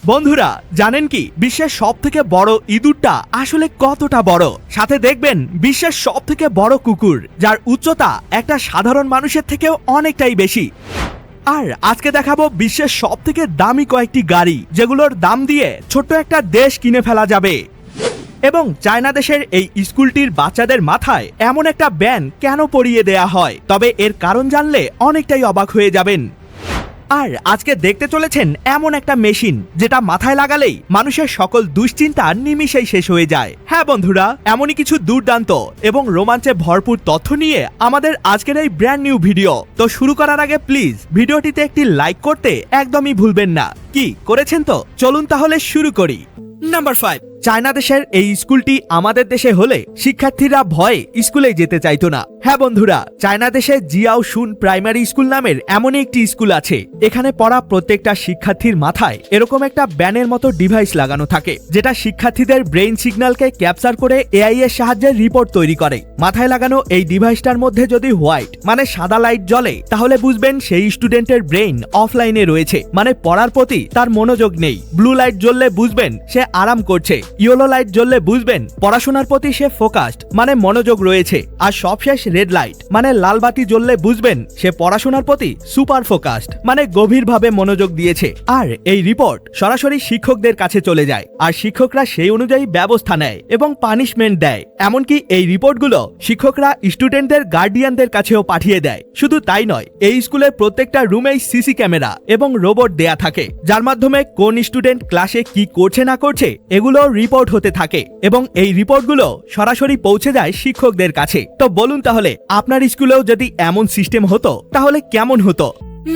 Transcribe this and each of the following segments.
বন্ধুরা জানেন কি বিশ্বের সবথেকে বড় ইঁদুরটা আসলে কতটা বড়? সাথে দেখবেন বিশ্বের সবথেকে বড় কুকুর যার উচ্চতা একটা সাধারণ মানুষের থেকেও অনেকটাই বেশি। আর আজকে দেখাবো বিশ্বের সবথেকে দামি কয়েকটি গাড়ি যেগুলোর দাম দিয়ে ছোট্ট একটা দেশ কিনে ফেলা যাবে। এবং চায়না দেশের এই স্কুলটির বাচ্চাদের মাথায় এমন একটা ব্যান কেন পরিয়ে দেয়া হয়, তবে এর কারণ জানলে অনেকটাই অবাক হয়ে যাবেন। আর আজকে দেখতে চলেছেন এমন একটা মেশিন যেটা মাথায় লাগালেই মানুষের সকল দুশ্চিন্তা নিমিষেই শেষ হয়ে যায়। হ্যাঁ বন্ধুরা, এমনই কিছু দুর্দান্ত এবং রোমাঞ্চে ভরপুর তথ্য নিয়ে আমাদের আজকের এই ব্র্যান্ড নিউ ভিডিও। তো শুরু করার আগে প্লিজ ভিডিওটিতে একটি লাইক করতে একদমই ভুলবেন না। কি করেছেন তো? চলুন তাহলে শুরু করি। নাম্বার 5, চায়না দেশের এই স্কুলটি আমাদের দেশে হলে শিক্ষার্থীরা ভয়ে স্কুলে যেতে চাইতো না। হ্যাঁ বন্ধুরা, চায়না দেশে জিয়াও শুন প্রাইমারি স্কুল নামের এমনই একটি স্কুল আছে। এখানে পড়া প্রত্যেকটা শিক্ষার্থীর মাথায় এরকম একটা ব্যানের মতো ডিভাইস লাগানো থাকে, যেটা শিক্ষার্থীদের ব্রেইন সিগন্যালকে ক্যাপচার করে এআই এর সাহায্যে রিপোর্ট তৈরি করে। মাথায় লাগানো এই ডিভাইসটার মধ্যে যদি হোয়াইট মানে সাদা লাইট জ্বলে তাহলে বুঝবেন সেই স্টুডেন্টের ব্রেইন অফলাইনে রয়েছে, মানে পড়ার প্রতি তার মনোযোগ নেই। ব্লু লাইট জ্বললে বুঝবেন সে আরাম করছে। ইয়েলো লাইট জ্বললে বুঝবেন পড়াশোনার প্রতি সে ফোকাসড মানে মনোযোগ রয়েছে। আর সবশেষ রেড লাইট মানে লাল বাতি জ্বললে বুঝবেন সে পড়াশোনার প্রতি সুপার ফোকাসড মানে গভীরভাবে মনোযোগ দিয়েছে। আর এই রিপোর্ট সরাসরি শিক্ষকদের কাছে চলে যায়, আর শিক্ষকরা সেই অনুযায়ী ব্যবস্থা নেয় এবং পানিশমেন্ট দেয়। এমনকি এই রিপোর্টগুলো শিক্ষকরা স্টুডেন্টদের গার্ডিয়ানদের কাছেও পাঠিয়ে দেয়। শুধু তাই নয়, এই স্কুলের প্রত্যেকটা রুমেই সিসি ক্যামেরা এবং রোবট দেয়া থাকে, যার মাধ্যমে কোন স্টুডেন্ট ক্লাসে কি করছে না করছে এগুলো রিপোর্ট হতে থাকে এবং এই রিপোর্টগুলো সরাসরি পৌঁছে যায় শিক্ষকদের কাছে। তো বলুন তাহলে আপনার স্কুলেও যদি এমন সিস্টেম হতো তাহলে কেমন হতো?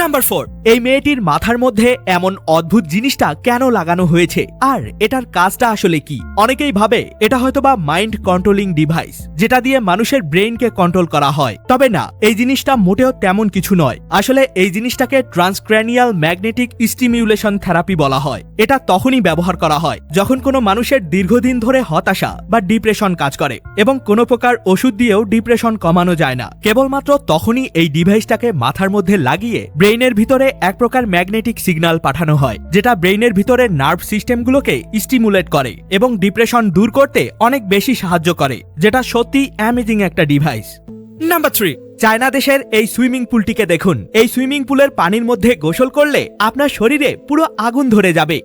নাম্বার 4, এই মেয়েটির মাথার মধ্যে এমন অদ্ভুত জিনিসটা কেন লাগানো হয়েছে আর এটার কাজটা আসলে কি? অনেকেই ভাবে এটা হয়তোবা মাইন্ড কন্ট্রোলিং ডিভাইস, যেটা দিয়ে মানুষের ব্রেইনকে কন্ট্রোল করা হয়। তবে না, এই জিনিসটা মোটেও তেমন কিছু নয়। আসলে এই জিনিসটাকে ট্রান্সক্র্যানিয়াল ম্যাগনেটিক স্টিমিউলেশন থেরাপি বলা হয়। এটা তখনই ব্যবহার করা হয় যখন কোনো মানুষের দীর্ঘদিন ধরে হতাশা বা ডিপ্রেশন কাজ করে এবং কোনো প্রকার ওষুধ দিয়েও ডিপ্রেশন কমানো যায় না। কেবলমাত্র তখনই এই ডিভাইসটাকে মাথার মধ্যে লাগিয়ে ব্রেইনের ভিতরে এক প্রকার ম্যাগনেটিক সিগন্যাল পাঠানো হয়, যেটা ব্রেইনের ভিতরে নার্ভ সিস্টেমগুলোকে স্টিমুলেট করে এবং ডিপ্রেশন দূর করতে অনেক বেশি সাহায্য করে, যেটা সত্যি অ্যামেজিং একটা ডিভাইস। নাম্বার 3, চায়না দেশের এই সুইমিং পুলটিকে দেখুন। এই সুইমিং পুলের পানির মধ্যে গোসল করলে আপনার শরীরে পুরো আগুন ধরে যাবে।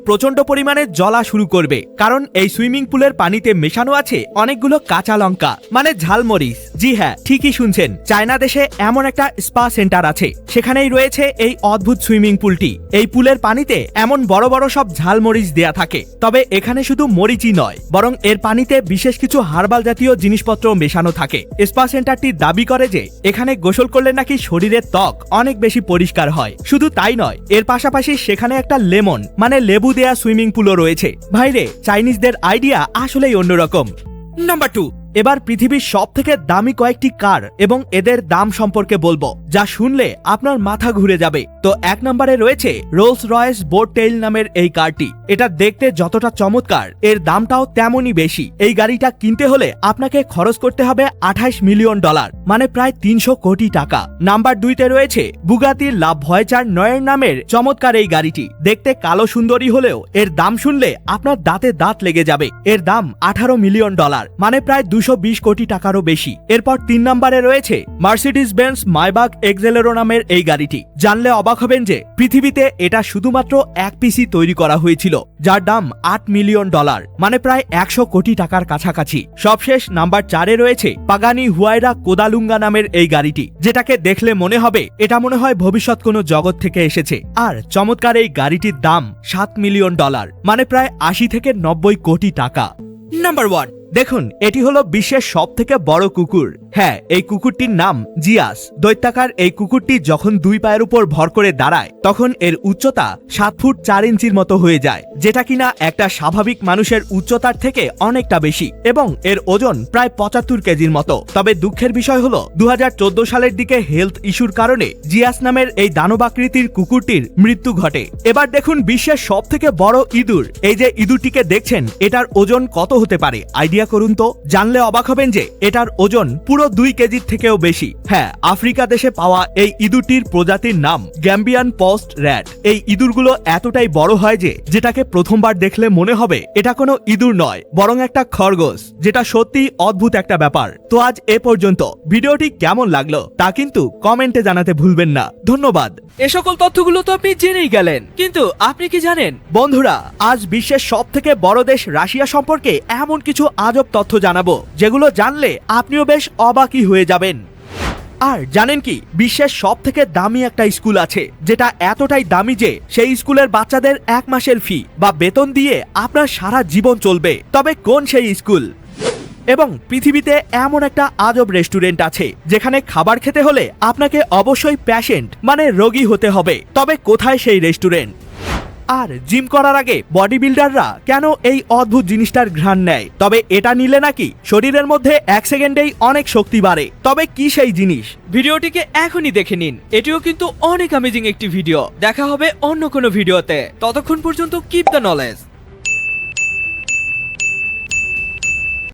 প্রচন্ড পরিমাণে জ্বলা শুরু করবে, কারণ এই সুইমিং পুলের পানিতে মেশানো আছে অনেকগুলো কাঁচা লঙ্কা মানে ঝালমরিচ। জি হ্যাঁ, ঠিকই শুনছেন, চায়না দেশে এমন একটা স্পা সেন্টার আছে, সেখানেই রয়েছে এই অদ্ভুত সুইমিং পুলটি। এই পুলের পানিতে এমন বড় বড় সব ঝালমরিচ দেয়া থাকে। তবে এখানে শুধু মরিচই নয়, বরং এর পানিতে বিশেষ কিছু হার্বাল জাতীয় জিনিসপত্র মেশানো থাকে। স্পা সেন্টারটি দাবি করে যে এখানে গোসল করলে নাকি শরীরের ত্বক অনেক বেশি পরিষ্কার হয়। শুধু তাই নয়, এর পাশাপাশি সেখানে একটা লেমন মানে লেবু দেয়া সুইমিং পুলও রয়েছে। ভাইরে, চাইনিজদের আইডিয়া আসলেই অন্যরকম। নাম্বার 2, এবার পৃথিবীর সব থেকে দামি কয়েকটি কার এবং এদের দাম সম্পর্কে বলবো, যা শুনলে আপনার মাথা ঘুরে যাবে। তো 1 নম্বরে রয়েছে রোলস রয়েস বোট টেইল নামের এই কারটি। এটা দেখতে যতটা চমৎকার, এর দামটাও তেমনই বেশি। এই গাড়িটা কিনতে হলে আপনাকে খরচ করতে হবে $28 মিলিয়ন, মানে প্রায় 300 কোটি টাকা। নাম্বার 2তে রয়েছে বুগাতির লা ভয়েচার 9 নামের চমৎকার এই গাড়িটি। দেখতে কালো সুন্দরী হলেও এর দাম শুনলে আপনার দাঁতে দাঁত লেগে যাবে। এর দাম $18 মিলিয়ন, মানে প্রায় 220 কোটি টাকারও বেশি। এরপর 3 নম্বরে রয়েছে মার্সিডিজ বেঞ্জ মাইবাগ এক্সেলেরো নামের এই গাড়িটি। জানলে অবাক হবেন যে পৃথিবীতে এটা শুধুমাত্র এক পিসি তৈরি করা হয়েছিল, যার দাম $8 মিলিয়ন, মানে প্রায় 100 কোটি টাকার কাছাকাছি। সবশেষ নাম্বার 4-এ রয়েছে পাগানি হুয়াইরা কোদালুঙ্গা নামের এই গাড়িটি, যেটাকে দেখলে মনে হবে এটা মনে হয় ভবিষ্যৎ কোনো জগৎ থেকে এসেছে। আর চমৎকার এই গাড়িটির দাম $7 মিলিয়ন, মানে প্রায় 80 থেকে 90 কোটি টাকা। নাম্বার 1, দেখুন, এটি হলো বিশ্বের সব থেকে বড় কুকুর। হ্যাঁ, এই কুকুরটির নাম জিয়াস। দৈত্যাকার এই কুকুরটি যখন 2 পায়ের উপর ভর করে দাঁড়ায় তখন এর উচ্চতা 7 ফুট 4 ইঞ্চির মতো হয়ে যায়, যেটা কিনা একটা স্বাভাবিক মানুষের উচ্চতার থেকে অনেকটা বেশি, এবং এর ওজন প্রায় 75 কেজির মতো। তবে দুঃখের বিষয় হলো 2014 সালের দিকে হেলথ ইস্যুর কারণে জিয়াস নামের এই দানবাকৃতির কুকুরটির মৃত্যু ঘটে। এবার দেখুন বিশ্বের সব থেকে বড় ইঁদুর। এই যে ইঁদুরটিকে দেখছেন, এটার ওজন কত হতে পারে আইডিয়া আইডিয়া করুন তো, জানলে অবাক হবেন যে এটার ওজন পুরো 2 কেজির থেকেও বেশি। হ্যাঁ, আফ্রিকা দেশে পাওয়া এই ইঁদুরটির প্রজাতির নাম গ্যাম্বিয়ান পোস্ট র্যাট। এই ইঁদুরগুলো এতটাই বড় হয় যে যেটাকে প্রথমবার দেখলে মনে হবে এটা কোনো ইঁদুর নয়, বরং একটা খরগোশ, যেটা সত্যি অদ্ভুত একটা ব্যাপার। তো আজ এ পর্যন্ত। ভিডিওটি কেমন লাগলো তা কিন্তু কমেন্টে জানাতে ভুলবেন না। ধন্যবাদ। এ সকল তথ্যগুলো তো আপনি জেনেই গেলেন, কিন্তু আপনি কি জানেন বন্ধুরা, আজ বিশ্বের সবথেকে বড় দেশ রাশিয়া সম্পর্কে এমন কিছু আজব তথ্য জানাবো যেগুলো জানলে আপনিও বেশ অবাকই হয়ে যাবেন। আর জানেন কি, বিশ্বের সবথেকে দামি একটা স্কুল আছে, যেটা এতটাই দামি যে সেই স্কুলের বাচ্চাদের 1 মাসের ফি বা বেতন দিয়ে আপনার সারা জীবন চলবে। তবে কোন সেই স্কুল? এবং পৃথিবীতে এমন একটা আজব রেস্টুরেন্ট আছে যেখানে খাবার খেতে হলে আপনাকে অবশ্যই পেশেন্ট মানে রোগী হতে হবে। তবে কোথায় সেই রেস্টুরেন্ট? আর জিম করার আগে বডি বিল্ডাররা কেন এই অদ্ভুত জিনিসটার ঘ্রাণ নেয়? তবে এটা নিলে নাকি শরীরের মধ্যে 1 সেকেন্ডেই অনেক শক্তি বাড়ে। তবে কি সেই জিনিস? ভিডিওটিকে এখনই দেখে নিন। এটিও কিন্তু অনেক অ্যামেজিং একটি ভিডিও। দেখা হবে অন্য কোনো ভিডিওতে। ততক্ষণ পর্যন্ত কিপ দ্য নলেজ।